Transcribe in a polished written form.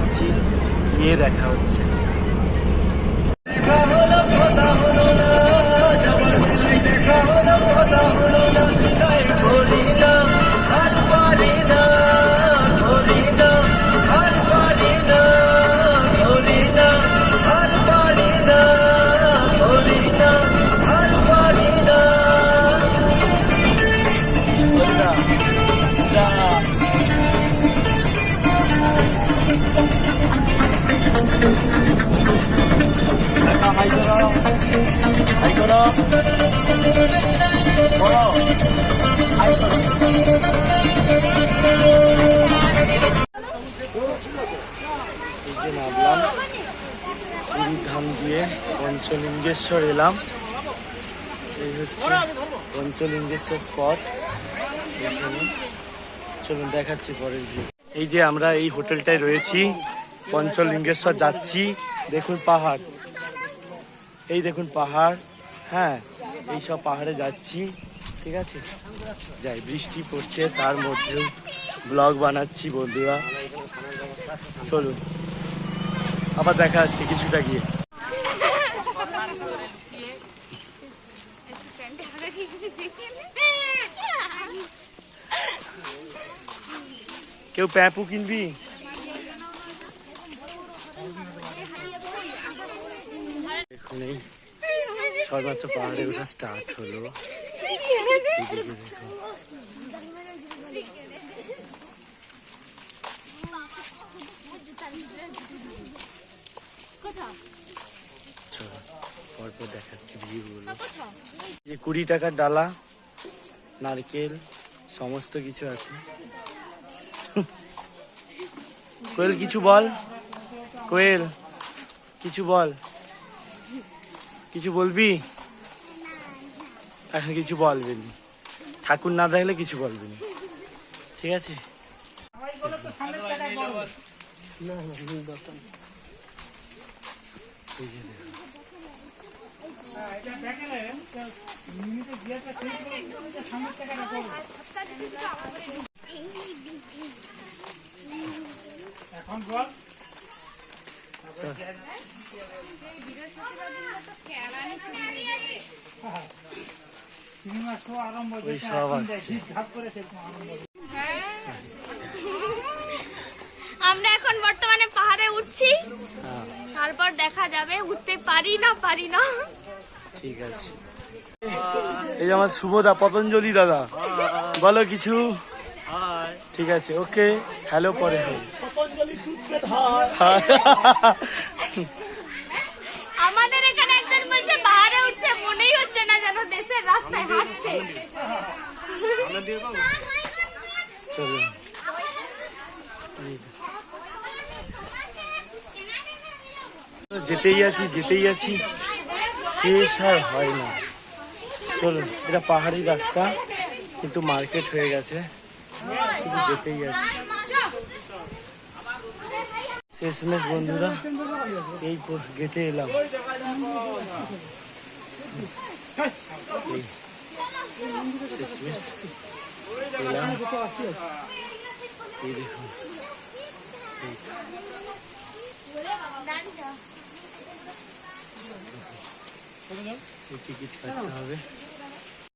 যাচ্ছি, গিয়ে দেখা হচ্ছে। নামলাম ধাম দিয়ে পঞ্চলিঙ্গেশ্বর এলাম। এই হচ্ছে পঞ্চলিঙ্গেশ্বর স্পট। এখানে চলুন দেখাচ্ছি পরের ভিউ। এই যে আমরা এই হোটেলটায় রয়েছি, পঞ্চলিঙ্গেশ্বর যাচ্ছি। দেখুন পাহাড়, এই দেখুন পাহাড়, হ্যাঁ এই সব পাহাড়ে যাচ্ছি। ঠিক আছে, যাই, বৃষ্টি পড়ছে তার মধ্যেও ব্লগ বানাচ্ছি বন্ধুরা। চলুন আবার দেখা যাচ্ছে কিছুটা গিয়ে। কেউ প্যাপু কিনবি? দেখুন এই সর্বোচ্চ পাহাড়ে ওঠা স্টার্ট হলো। পরপর দেখাচ্ছি ভিউগুলো। যে 20 টাকার ডালা, নারকেল, সমস্ত কিছু আছে। কোয়েল কিছু বল, কোয়েল কিছু বল, কিছু বলবি? এখন কিছু বলবেন, ঠাকুর না দেখলে কিছু বলবেন, ঠিক আছে? এখন বল আমরা এখন বর্তমানে পাহাড়ে উঠছি, তারপর দেখা যাবে উঠতে পারি না। ঠিক আছে। এই আমার শুভদা, পতঞ্জলি দাদা, বলো কিছু। ঠিক আছে, ওকে, হ্যালো পরে। আমাদের এখানে একজন বলছে পাহাড়ে উঠছে, মনেই হচ্ছে না যেন দেশের রাস্তায় হাঁটছে। যেতেই আছি, শেষ আর হয় না। চলুন, এটা পাহাড়ি রাস্তা কিন্তু মার্কেট হয়ে গেছে, কিন্তু যেতেই আছি। শেষমেশ বন্ধুরা এই গেটে এলাম। শেষমেশ এলাম, এই দেখুন টিকিট কাটতে হবে।